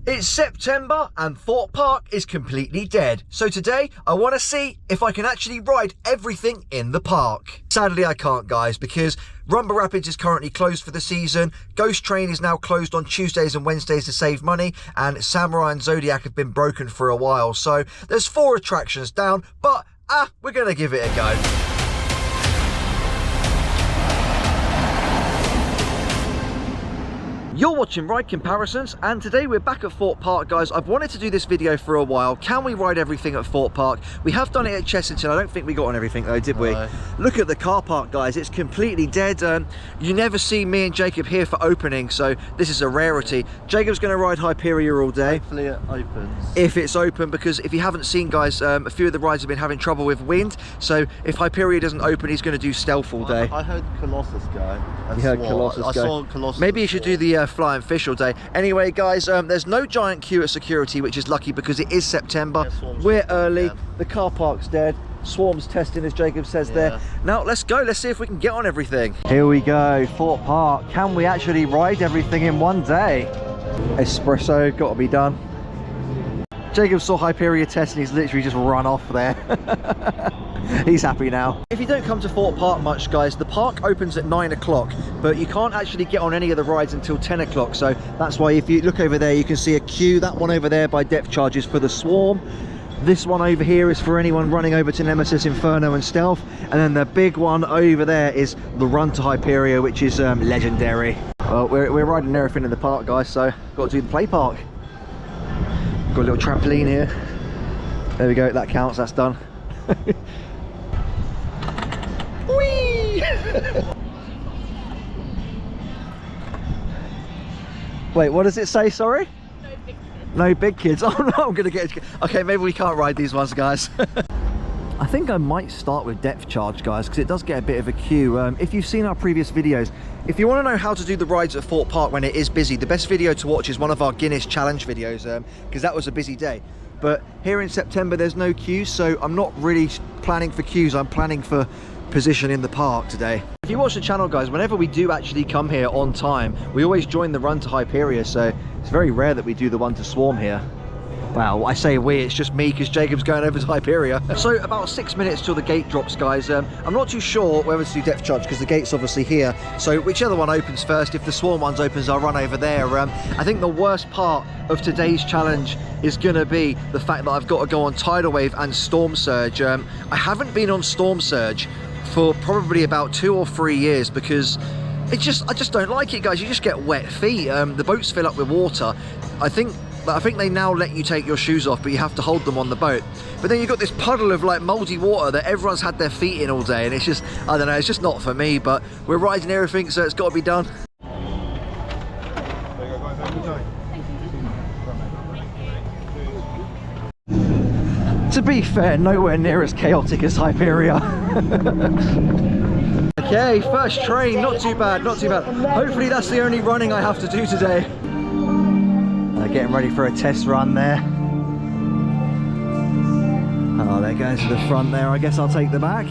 It's September and Thorpe Park is completely dead. So today I want to see if I can actually ride everything in the park. Sadly I can't, guys, because Rumba Rapids is currently closed for the season. Ghost Train is now closed on Tuesdays and Wednesdays to save money, and Samurai and Zodiac have been broken for a while. So there's 4 attractions down, but we're going to give it a go. You're watching Ride Comparisons, and today we're back at Thorpe Park, guys. I've wanted to do this video for a while. Can we ride everything at Thorpe Park? We have done it at Chessington. I don't think we got on everything though, did we? No. Look at the car park, guys. It's completely dead. You never see me and Jacob here for opening, so this is a rarity. Jacob's going to ride Hyperia all day. Hopefully it opens. If it's open, because if you haven't seen, guys, a few of the rides have been having trouble with wind. So if Hyperia doesn't open, he's going to do stealth all day. I heard Colossus go. You heard Colossus go? I saw Colossus. Maybe you should do the flying fish all day. Anyway, guys, there's no giant queue at security, which is lucky because it is September. Yeah, we're early. Yeah. The car park's dead. Swarm's testing, as Jacob says there. Now let's go. Let's see if we can get on everything. Here we go, Thorpe Park. Can we actually ride everything in one day? Espresso, got to be done. Jacob saw Hyperia test and he's literally just run off there. He's happy now. If you don't come to Thorpe Park much, guys, the park opens at 9 o'clock, but you can't actually get on any of the rides until 10 o'clock. So that's why if you look over there, you can see a queue. That one over there by depth charge is for the Swarm. This one over here is for anyone running over to Nemesis, Inferno and Stealth. And then the big one over there is the run to Hyperia, which is legendary. Well, we're riding everything in the park, guys, so got to do the play park. Got a little trampoline here. There we go, that counts, that's done. Whee! Wait, what does it say, sorry? No big kids. Oh no, I'm gonna get... Okay, maybe we can't ride these ones, guys. I think I might start with depth charge, guys, because it does get a bit of a queue. If you've seen our previous videos, if you want to know how to do the rides at Thorpe Park when it is busy, the best video to watch is one of our Guinness challenge videos, because that was a busy day. But here in September there's no queues, so I'm not really planning for queues. I'm planning for position in the park today. If you watch the channel, guys, whenever we do actually come here on time, we always join the run to Hyperia, so it's very rare that we do the one to Swarm here. Well, I say we, it's just me because Jacob's going over to Hyperia. So about 6 minutes till the gate drops, guys. I'm not too sure whether to do depth charge because the gate's obviously here. So whichever one opens first, if the Swarm ones opens, I'll run over there. I think the worst part of today's challenge is gonna be the fact that I've got to go on Tidal Wave and Storm Surge. I haven't been on Storm Surge for probably about 2 or 3 years because I just don't like it, guys. You just get wet feet. The boats fill up with water. I think they now let you take your shoes off, but you have to hold them on the boat. But then you've got this puddle of like mouldy water that everyone's had their feet in all day, and it's just, I don't know, it's just not for me. But we're riding everything, so it's got to be done. To be fair, nowhere near as chaotic as Hyperia. Okay, first train, not too bad, not too bad. Hopefully that's the only running I have to do today. Getting ready for a test run there. Oh, there goes to the front there. I guess I'll take the back.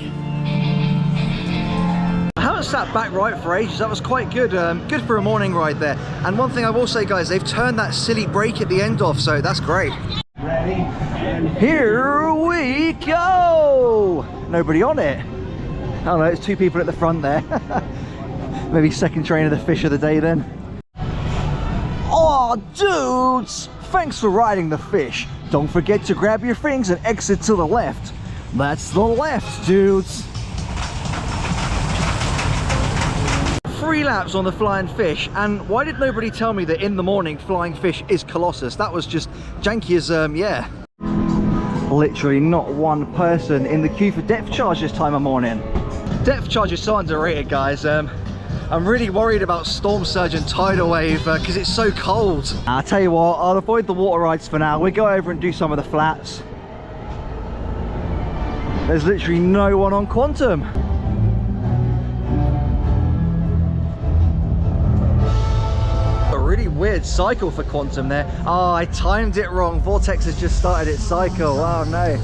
I haven't sat back right for ages. That was quite good. Good for a morning ride there. And one thing I will say, guys, they've turned that silly brake at the end off, so that's great. Ready? Here we go! Nobody on it. Oh no, it's 2 people at the front there. Maybe second train of the fish of the day then. Oh, dudes! Thanks for riding the fish. Don't forget to grab your things and exit to the left. That's the left, dudes. 3 laps on the flying fish, and why did nobody tell me that in the morning flying fish is Colossus? That was just janky as, yeah. Literally not one person in the queue for depth charge this time of morning. Depth charge is so underrated, guys. I'm really worried about Storm Surge and Tidal Wave because it's so cold. I'll tell you what, I'll avoid the water rides for now. We'll go over and do some of the flats. There's literally no one on Quantum. A really weird cycle for Quantum there. Oh, I timed it wrong. Vortex has just started its cycle. Oh no.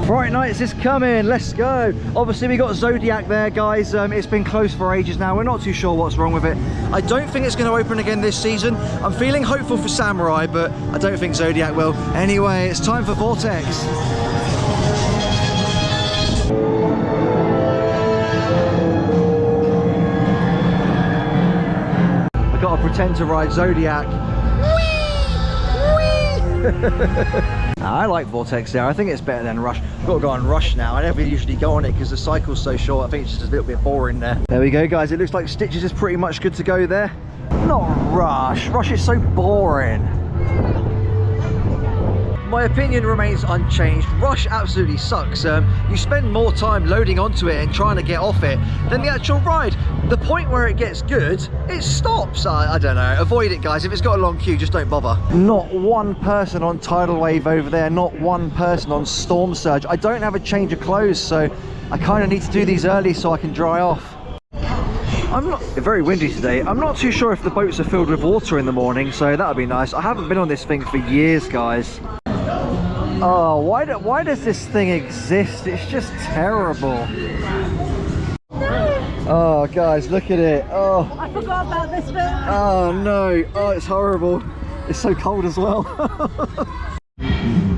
Fright Nights is coming, let's go. Obviously we got Zodiac there, guys. It's been closed for ages now. We're not too sure what's wrong with it. I don't think it's going to open again this season. I'm feeling hopeful for Samurai, but I don't think Zodiac will. Anyway, it's time for Vortex. I gotta pretend to ride Zodiac. I like Vortex there. I think it's better than Rush. I've got to go on Rush now. I never usually go on it because the cycle's so short. I think it's just a little bit boring there. There we go, guys. It looks like Stitches is pretty much good to go there. Not Rush. Rush is so boring. My opinion remains unchanged. Rush absolutely sucks. You spend more time loading onto it and trying to get off it than the actual ride. The point where it gets good, it stops. I don't know. Avoid it, guys. If it's got a long queue, just don't bother. Not one person on Tidal Wave over there. Not one person on Storm Surge. I don't have a change of clothes, so I kind of need to do these early so I can dry off. I'm not very windy today. I'm not too sure if the boats are filled with water in the morning, so that would be nice. I haven't been on this thing for years, guys. Oh, why does this thing exist? It's just terrible. Oh, guys, look at it. Oh, I forgot about this bit. Oh no. Oh, it's horrible. It's so cold as well.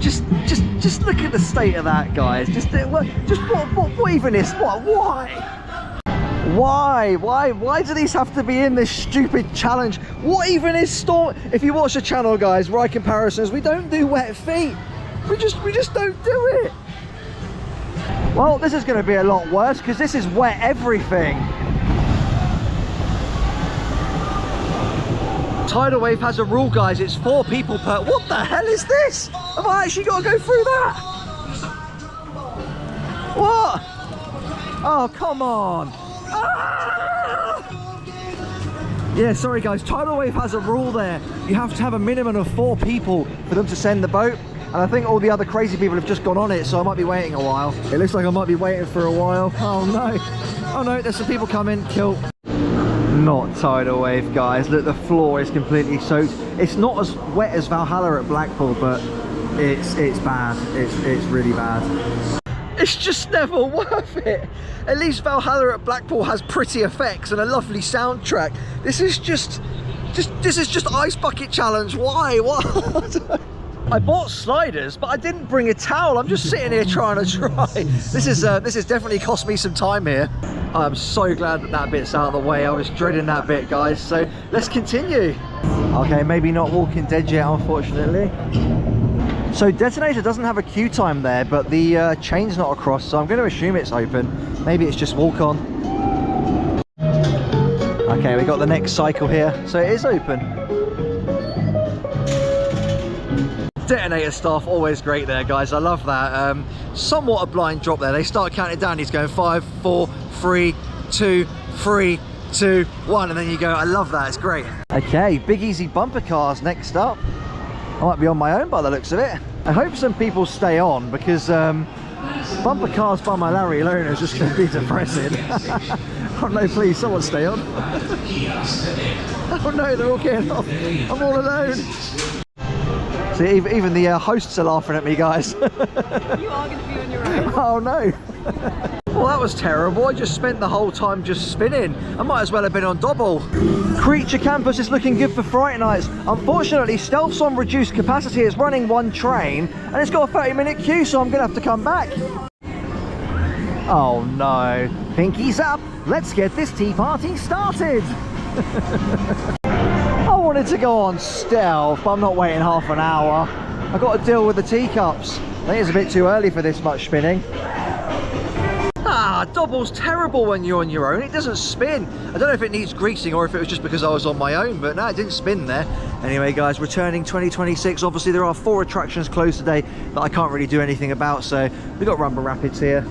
just look at the state of that, guys. What even is what? Why do these have to be in this stupid challenge? What even is Storm? If you watch the channel, guys, ride comparisons, we don't do wet feet. We just don't do it. Well, this is going to be a lot worse because this is wet everything. Tidal Wave has a rule, guys. It's 4 people per... What the hell is this? Have I actually got to go through that? What? Oh, come on. Ah! Yeah, sorry, guys. Tidal Wave has a rule there. You have to have a minimum of 4 people for them to send the boat. And I think all the other crazy people have just gone on it, so I might be waiting a while. It looks like I might be waiting for a while. Oh no. Oh no, there's some people coming. Kill. Not Tidal Wave, guys. Look, the floor is completely soaked. It's not as wet as Valhalla at Blackpool, but it's bad. It's really bad. It's just never worth it. At least Valhalla at Blackpool has pretty effects and a lovely soundtrack. This is just Ice Bucket Challenge. Why? What? I bought sliders, but I didn't bring a towel. I'm just sitting here trying to try. This has definitely cost me some time here. I'm so glad that bit's out of the way. I was dreading that bit, guys. So let's continue. Okay, maybe not Walking Dead yet, unfortunately. So Detonator doesn't have a queue time there, but the chain's not across, so I'm going to assume it's open. Maybe it's just walk on. Okay, we got the next cycle here, so it is open. Detonator staff, always great there, guys. I love that. Somewhat a blind drop there. They start counting down. He's going 5, 4, 3, 2, 3, 2, 1, and then you go. I love that. It's great. Okay, Big Easy bumper cars next up. I might be on my own by the looks of it. I hope some people stay on because bumper cars by my Larry alone is just going to be depressing. Oh no, please, someone stay on. Oh no, they're all getting off. I'm all alone. See, even the hosts are laughing at me, guys. You are going to be on your own. Oh no. Well, that was terrible. I just spent the whole time just spinning. I might as well have been on double. Creature Campus is looking good for Fright Nights. Unfortunately, Stealth's on reduced capacity. It's running 1 train and it's got a 30-minute queue, so I'm going to have to come back. Oh no. Pinkies up. Let's get this tea party started. I wanted to go on Stealth, but I'm not waiting half an hour. I've got to deal with the teacups. I think it's a bit too early for this much spinning. Ah, double's terrible when you're on your own. It doesn't spin. I don't know if it needs greasing or if it was just because I was on my own, but no, it didn't spin there. Anyway, guys, returning 2026. Obviously, there are 4 attractions closed today that I can't really do anything about, so we've got Rumble Rapids here.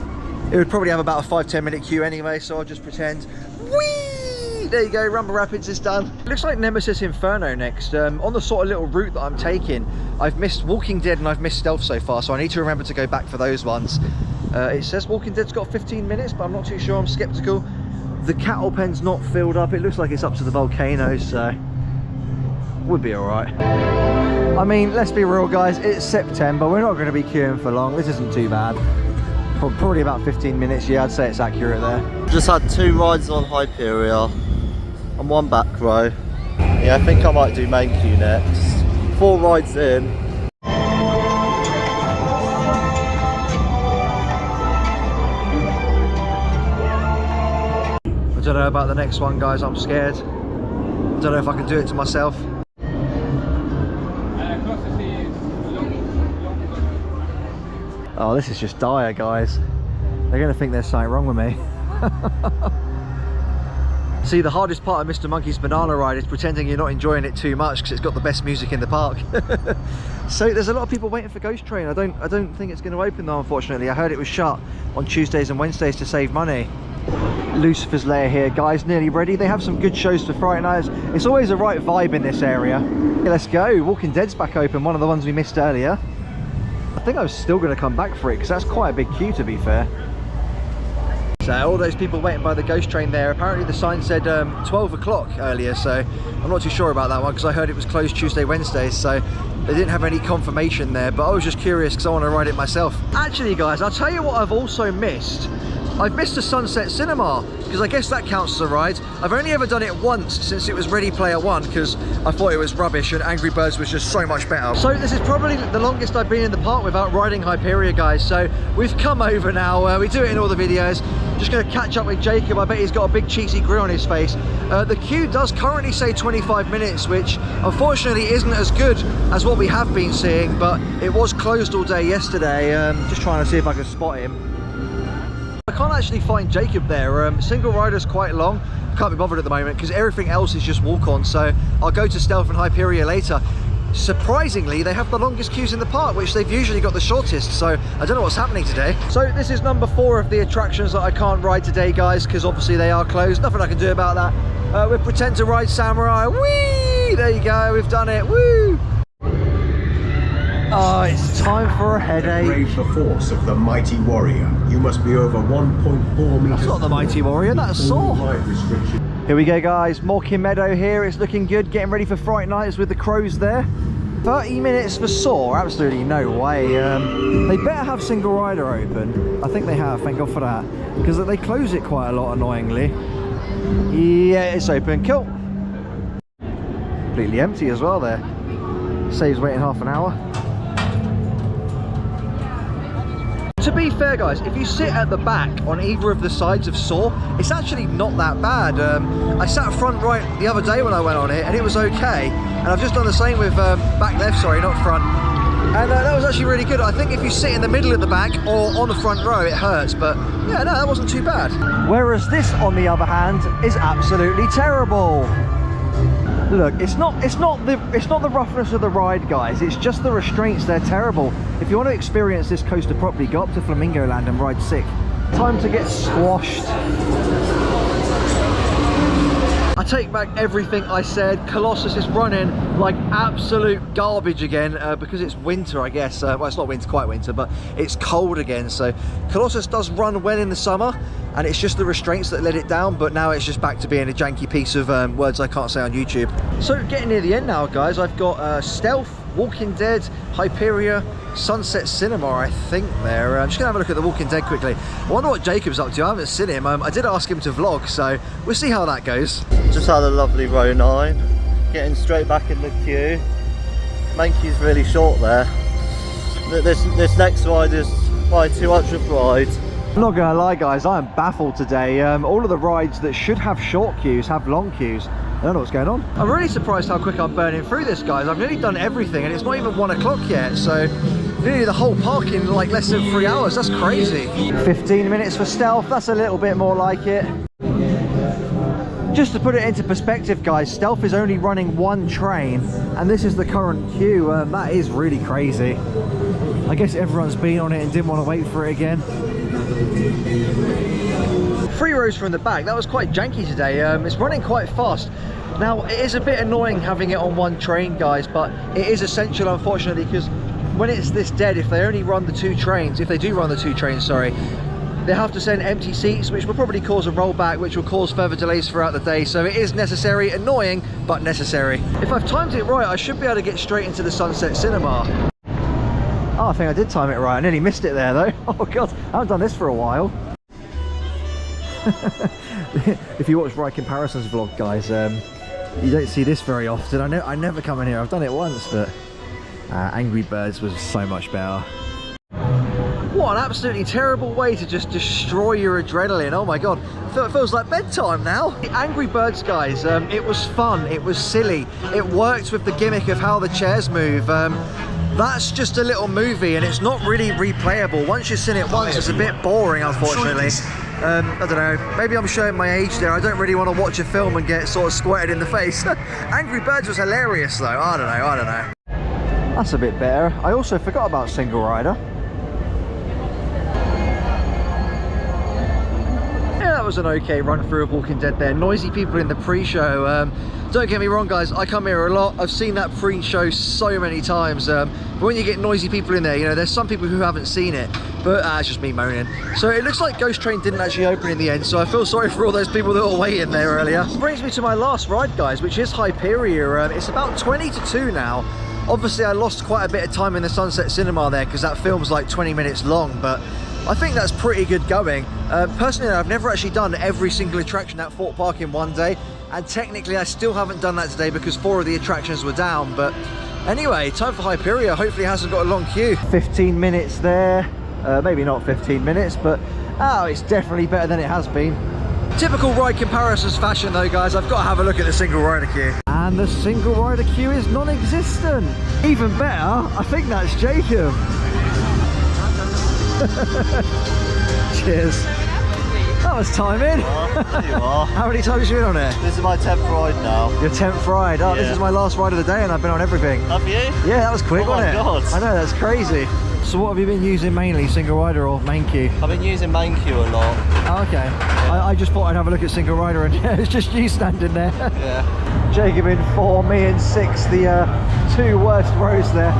It would probably have about a 5-10 minute queue anyway, so I'll just pretend. Whee! There you go, Rumble Rapids is done. It looks like Nemesis Inferno next. On the sort of little route that I'm taking, I've missed Walking Dead and I've missed Stealth so far, so I need to remember to go back for those ones. It says Walking Dead's got 15 minutes, but I'm not too sure. I'm skeptical. The cattle pen's not filled up. It looks like it's up to the volcanoes, so would be all right. I mean, let's be real, guys. It's September. We're not going to be queuing for long. This isn't too bad. Probably about 15 minutes, yeah, I'd say it's accurate there. Just had 2 rides on Hyperia and 1 back row. Yeah, I think I might do main queue next. 4 rides in. I don't know about the next one, guys, I'm scared. I don't know if I can do it to myself. Oh, this is just dire, guys. They're going to think there's something wrong with me. See, the hardest part of Mr. Monkey's banana ride is pretending you're not enjoying it too much because it's got the best music in the park. So there's a lot of people waiting for Ghost Train. I don't think it's going to open though, unfortunately. I heard it was shut on Tuesdays and Wednesdays to save money. Lucifer's Lair here, guys, nearly ready. They have some good shows for Friday nights. It's always a right vibe in this area. Yeah, let's go. Walking Dead's back open, one of the ones we missed earlier. I think I was still going to come back for it because that's quite a big queue, to be fair. So all those people waiting by the Ghost Train there, apparently the sign said 12 o'clock earlier, so I'm not too sure about that one because I heard it was closed Tuesday, Wednesdays, so they didn't have any confirmation there, but I was just curious because I want to ride it myself. Actually, guys, I'll tell you what I've also missed. I've missed the Sunset Cinema because I guess that counts as a ride. I've only ever done it once since it was Ready Player One because I thought it was rubbish and Angry Birds was just so much better. So this is probably the longest I've been in the park without riding Hyperia, guys. So we've come over now. We do it in all the videos. Just going to catch up with Jacob. I bet he's got a big cheesy grin on his face. The queue does currently say 25 minutes, which unfortunately isn't as good as what we have been seeing, but it was closed all day yesterday. Just trying to see if I can spot him. I can't actually find Jacob there. Single rider's quite long. Can't be bothered at the moment because everything else is just walk on, so I'll go to Stealth and Hyperia later. Surprisingly, they have the longest queues in the park, which they've usually got the shortest, so I don't know what's happening today. So this is number 4 of the attractions that I can't ride today, guys, because obviously they are closed. Nothing I can do about that. We'll pretend to ride Samurai. Whee! There you go, we've done it. Woo! Oh, it's time for a headache. Brave the force of the mighty warrior. You must be over 1.4 meters. That's not the mighty warrior, that's Saw. Here we go, guys. Morecambe Meadow here. It's looking good. Getting ready for Fright Nights with the crows there. 30 minutes for Saw. Absolutely no way. They better have single rider open. I think they have. Thank God for that. Because they close it quite a lot, annoyingly. Yeah, it's open. Cool. Completely empty as well there. Saves waiting half an hour. To be fair, guys, if you sit at the back on either of the sides of Saw, it's actually not that bad. I sat front right the other day when I went on it and it was okay, and I've just done the same with back left, sorry, not front, and that was actually really good. I think if you sit in the middle of the back or on the front row it hurts, but yeah, no, that wasn't too bad. Whereas this, on the other hand, is absolutely terrible. Look, it's not the roughness of the ride, guys. It's just the restraints. They're terrible. If you want to experience this coaster properly, go up to Flamingo Land and ride Sick. Time to get squashed. I take back everything I said. Colossus is running like absolute garbage again because it's winter, I guess. Well, it's not winter, quite winter, but it's cold again. So Colossus does run well in the summer, and it's just the restraints that let it down, but now it's just back to being a janky piece of words I can't say on YouTube. So getting near the end now, guys. I've got Stealth, Walking Dead, Hyperia, Sunset Cinema, I think there. I'm just gonna have a look at the Walking Dead quickly. I wonder what Jacob's up to. I haven't seen him. I did ask him to vlog, so we'll see how that goes. Just had a lovely row 9. Getting straight back in the queue. Main queue's really short there. This next ride is my 200th ride. I'm not gonna lie, guys, I am baffled today. All of the rides that should have short queues have long queues. I don't know what's going on. I'm really surprised how quick I'm burning through this, guys. I've nearly done everything and it's not even 1 o'clock yet, so nearly the whole park in like less than 3 hours. That's crazy. 15 minutes for Stealth. That's a little bit more like it. Just to put it into perspective, guys, Stealth is only running 1 train and this is the current queue. That is really crazy. I guess everyone's been on it and didn't want to wait for it again. 3 rows from the back. That was quite janky today. It's running quite fast. Now, it is a bit annoying having it on 1 train, guys, but it is essential, unfortunately, because when it's this dead, if they only run the 2 trains, if they do run the 2 trains, sorry, they have to send empty seats, which will probably cause a rollback, which will cause further delays throughout the day. So it is necessary, annoying, but necessary. If I've timed it right, I should be able to get straight into the Sunset Cinema. Oh, I think I did time it right. I nearly missed it there though. Oh god, I haven't done this for a while. If you watch Ride Comparisons vlog, guys, you don't see this very often. I never come in here. I've done it once, but Angry Birds was so much better. What an absolutely terrible way to just destroy your adrenaline. Oh my god, it feels like bedtime now. Angry Birds, guys, it was fun, it was silly, it worked with the gimmick of how the chairs move. That's just a little movie and it's not really replayable. Once you've seen it once, it's a bit boring, unfortunately. I don't know, maybe I'm showing my age there. I don't really want to watch a film and get sort of squirted in the face. Angry Birds was hilarious though. I don't know. That's a bit better. I also forgot about Single Rider. That was an okay run through of Walking Dead there. Noisy people in the pre-show. Don't get me wrong, guys, I come here a lot. I've seen that pre-show so many times. But when you get noisy people in there, you know, there's some people who haven't seen it, but it's just me moaning. So it looks like Ghost Train didn't actually open in the end, so I feel sorry for all those people that were waiting there earlier. Brings me to my last ride, guys, which is Hyperia. It's about 20 to 2 now. Obviously, I lost quite a bit of time in the Sunset Cinema there because that film's like 20 minutes long, but I think that's pretty good going. Personally, I've never actually done every single attraction at Thorpe Park in one day, and technically I still haven't done that today because 4 of the attractions were down. But anyway, time for Hyperia. Hopefully it hasn't got a long queue. 15 minutes there, maybe not 15 minutes, but it's definitely better than it has been. Typical Ride Comparisons fashion though, guys, I've got to have a look at the single rider queue. And the single rider queue is non-existent. Even better, I think that's Jacob. Cheers. That was timing. There you are. How many times have you been on it? This is my 10th ride now. Your 10th ride? Oh, yeah. This is my last ride of the day and I've been on everything. Have you? Yeah, that was quick, wasn't it? Oh my god. I know, that's crazy. So what have you been using mainly, single rider or main queue? I've been using main queue a lot. Oh, okay. Yeah. I just thought I'd have a look at single rider and it's just you standing there. Yeah. Jacob in 4, me in 6, the 2 worst rows there.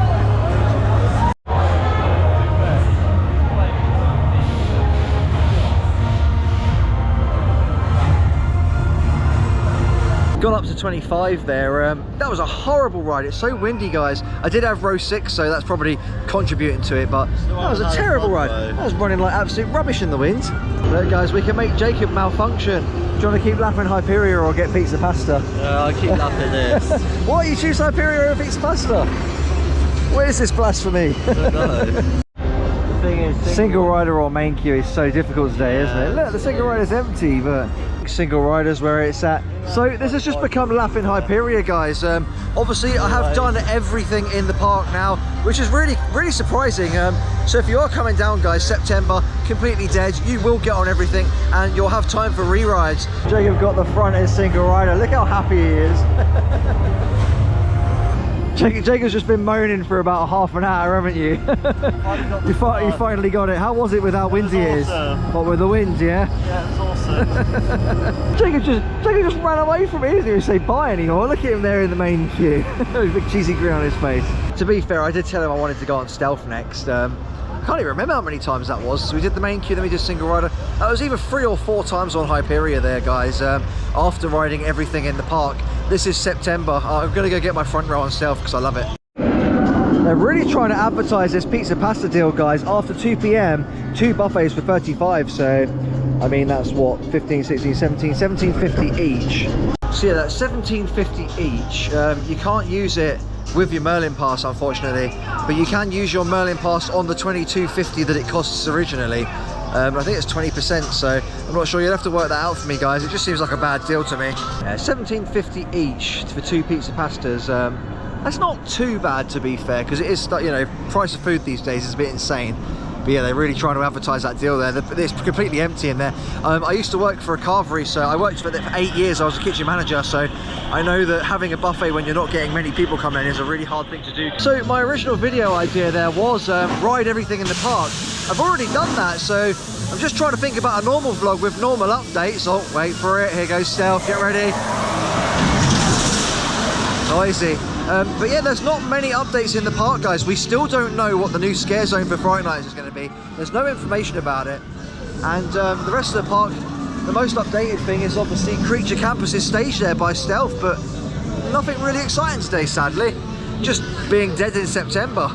Gone up to 25 there. That was a horrible ride. It's so windy, guys. I did have row 6, so that's probably contributing to it, but that was a terrible ride. I was running like absolute rubbish in the wind. Look, guys, we can make Jacob malfunction. Do you want to keep lapping Hyperia or get pizza pasta? I keep lapping this. Why you choose Hyperia over pizza pasta? Where is this blasphemy? I don't know. The thing is, single rider or main queue is so difficult today, isn't it? Look, the single rider's empty, but single riders where it's at. So this has just become lapping Hyperia, guys. Obviously I have done everything in the park now, which is really surprising. So if you are coming down, guys, September, completely dead, you will get on everything and you'll have time for re-rides. Jacob got the front as single rider. Look how happy he is. Jacob's just been moaning for about half an hour, haven't you? You finally got it. How was it with how windy it is? Awesome. What, with the wind, yeah? Yeah, it's awesome. Jacob just ran away from me. He didn't even say bye anymore. Look at him there in the main queue. With a big cheesy grin on his face. To be fair, I did tell him I wanted to go on Stealth next. I can't even remember how many times that was. So we did the main queue, then we did single rider. That was either 3 or 4 times on Hyperia there, guys, after riding everything in the park. This is September. I'm gonna go get my front row on Stealth because I love it. They're really trying to advertise this pizza pasta deal, guys. After 2 p.m, 2 buffets for 35. So, I mean, that's what, 15, 16, 17, 17.50 each. So yeah, that's 17.50 each. You can't use it with your Merlin pass, unfortunately, but you can use your Merlin pass on the 22.50 that it costs originally. I think it's 20%, so I'm not sure. You'll have to work that out for me, guys. It just seems like a bad deal to me. 17.50 each for 2 pizza pastas. That's not too bad, to be fair, because it is, you know, price of food these days is a bit insane. But yeah, they're really trying to advertise that deal there. It's completely empty in there. I used to work for a carvery, so I worked for it for 8 years. I was a kitchen manager, so I know that having a buffet when you're not getting many people coming in is a really hard thing to do. So my original video idea there was ride everything in the park. I've already done that, so I'm just trying to think about a normal vlog with normal updates. Oh, wait for it. Here goes Stealth. Get ready. Noisy. But yeah, there's not many updates in the park, guys. We still don't know what the new scare zone for Fright Nights is going to be. There's no information about it. And the rest of the park, the most updated thing is obviously Creature Campus's stage there by Stealth, but nothing really exciting today, sadly. Just being dead in September.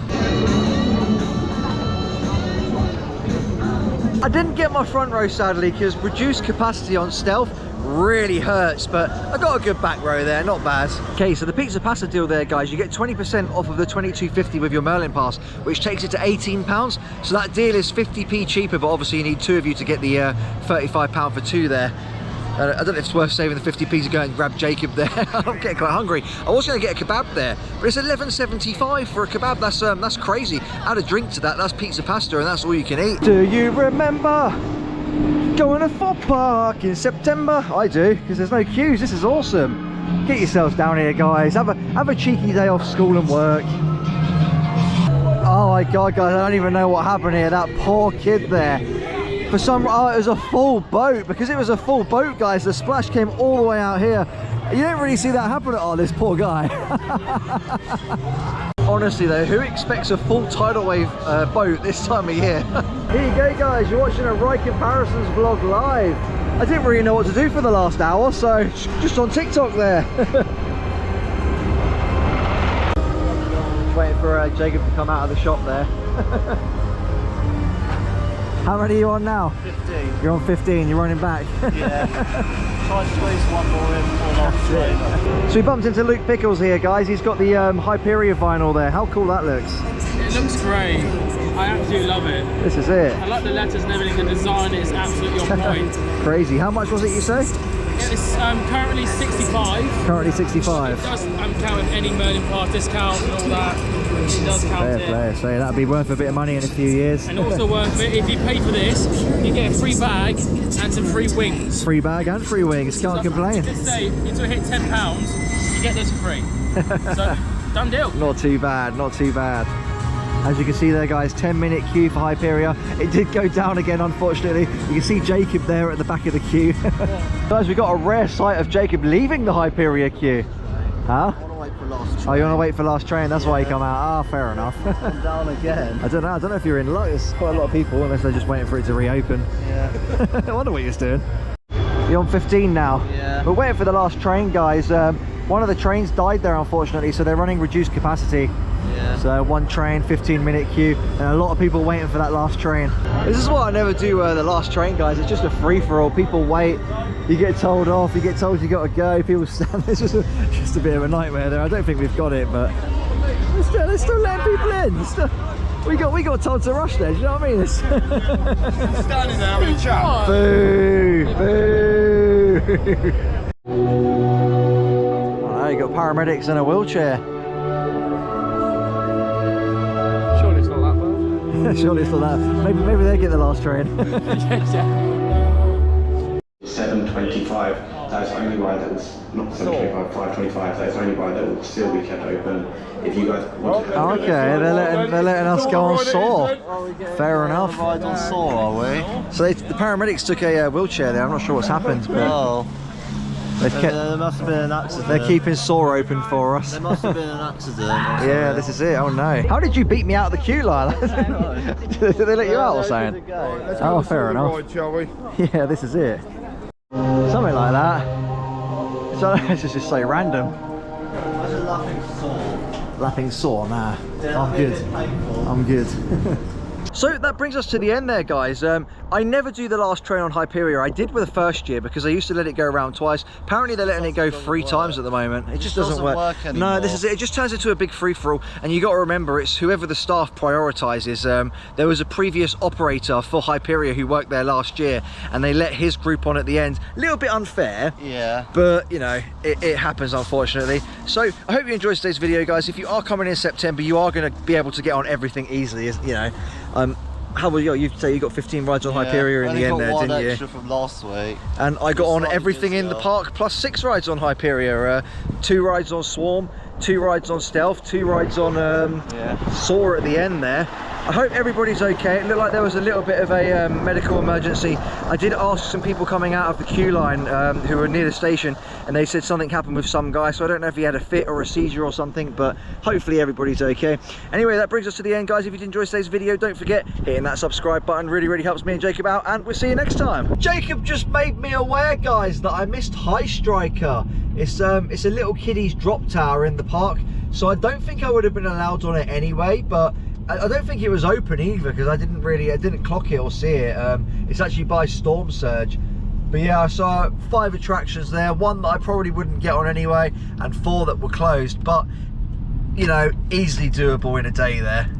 I didn't get my front row sadly because reduced capacity on Stealth really hurts, but I got a good back row there, not bad. Okay, so the pizza pasta deal there, guys, you get 20% off of the $22.50 with your Merlin pass, which takes it to £18. So that deal is 50p cheaper, but obviously you need two of you to get the £35 for two there. I don't know if it's worth saving the 50p to go and grab Jacob there. I'm getting quite hungry. I was going to get a kebab there, but it's $11.75 for a kebab. That's crazy. Add a drink to that, that's pizza pasta, and that's all you can eat. Do you remember going to Thorpe Park in September? I do, because there's no queues. This is awesome. Get yourselves down here, guys. Have a cheeky day off school and work. Oh my god, guys, I don't even know what happened here. That poor kid there. For some, oh, it was a full boat. Because it was a full boat, guys, the splash came all the way out here. You don't really see that happen. Oh, this poor guy. Honestly though, who expects a full tidal wave boat this time of year? Here you go, guys, you're watching a Ride Comparisons vlog live. I didn't really know what to do for the last hour, so just on TikTok there. Waiting for Jacob to come out of the shop there. How many are you on now? 15. You're on 15, you're running back. Yeah. Try and squeeze one more in before long trailer. So we bumped into Luke Pickles here, guys. He's got the Hyperia vinyl there. How cool that looks. It looks great. I absolutely love it. This is it. I like the letters and everything. The design is absolutely on point. Crazy. How much was it, you say? It's currently 65. Currently 65. It does count with any Merlin Pass discount and all that. It does count Fair it. play. So that'd be worth a bit of money in a few years. And also worth it, if you pay for this, you get a free bag and some free wings. Free bag and free wings. Can't complain. Just say, until hit £10, you get this for free. So, done deal. Not too bad, not too bad. As you can see there, guys, 10-minute queue for Hyperia. It did go down again, unfortunately. You can see Jacob there at the back of the queue. Guys, we've got a rare sight of Jacob leaving the Hyperia queue. Huh? I want to wait for last train. Oh, you want to wait for last train? That's why you come out. Ah, fair enough. Come down again. I don't know if you're in luck. There's quite a lot of people, unless they're just waiting for it to reopen. Yeah. I wonder what you're doing. You're on 15 now. Yeah. We're waiting for the last train, guys. One of the trains died there, unfortunately, so they're running reduced capacity. Yeah. So one train, 15-minute queue, and a lot of people waiting for that last train. This is why I never do the last train, guys. It's just a free-for-all. People wait, you get told off, you get told you got to go, people stand. It's just a bit of a nightmare there. I don't think we've got it, but they're still letting people in. We got told to rush there, do you know what I mean? Standing there having a chat. Boo! Boo! Oh, you got paramedics in a wheelchair. Surely it's not that bad. Surely it's not that. Maybe they get the last train. 7:25. That's only why that was not 7:25. 5:25. That's only why that will still be kept open. If you guys want to. Okay, they're letting us go on Saw. Fair enough. Ride on Saw, are we? So the paramedics took a wheelchair there. I'm not sure what's happened, but Oh. There must have been an accident. they're keeping Saw open for us. There must have been an accident. Yeah, this is it. Oh no! How did you beat me out of the queue line? Did they let you out or something? Oh, fair enough. Right, shall we? Yeah, this is it. Something like that. So it's just so random. Imagine laughing Saw. Laughing Saw, nah. Yeah, I'm good. it's painful. I'm good. So that brings us to the end there, guys. I never do the last train on Hyperia. I did with the first year because I used to let it go around twice. Apparently they're letting it go 3 times at the moment. It just doesn't work anymore. No, this is it. It just turns into a big free-for-all. And you got to remember, it's whoever the staff prioritises. There was a previous operator for Hyperia who worked there last year, and they let his group on at the end. A little bit unfair. Yeah. But, you know, it happens, unfortunately. So I hope you enjoyed today's video, guys. If you are coming in September, you are going to be able to get on everything easily, you know. How was you say you got 15 rides on Hyperia in the end there, didn't you? Extra from last week. And I got on Slightly everything in the busier. park, plus 6 rides on Hyperia. 2 rides on Swarm, 2 rides on Stealth, 2 rides on Saw at the end there. I hope everybody's okay. It looked like there was a little bit of a medical emergency. I did ask some people coming out of the queue line who were near the station, and they said something happened with some guy, so I don't know if he had a fit or a seizure or something, but hopefully everybody's okay. Anyway, that brings us to the end, guys. If you did enjoy today's video, don't forget hitting that subscribe button. Really helps me and Jacob out, and we'll see you next time. Jacob just made me aware, guys, that I missed High Striker. It's a little kiddie's drop tower in the park, so I don't think I would have been allowed on it anyway, but I don't think it was open either because I didn't clock it or see it. It's actually by Storm Surge. But yeah, I saw 5 attractions there, 1 that I probably wouldn't get on anyway, and 4 that were closed. But, you know, easily doable in a day there.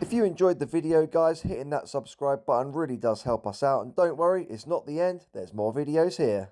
If you enjoyed the video, guys, hitting that subscribe button really does help us out. And don't worry, it's not the end. There's more videos here.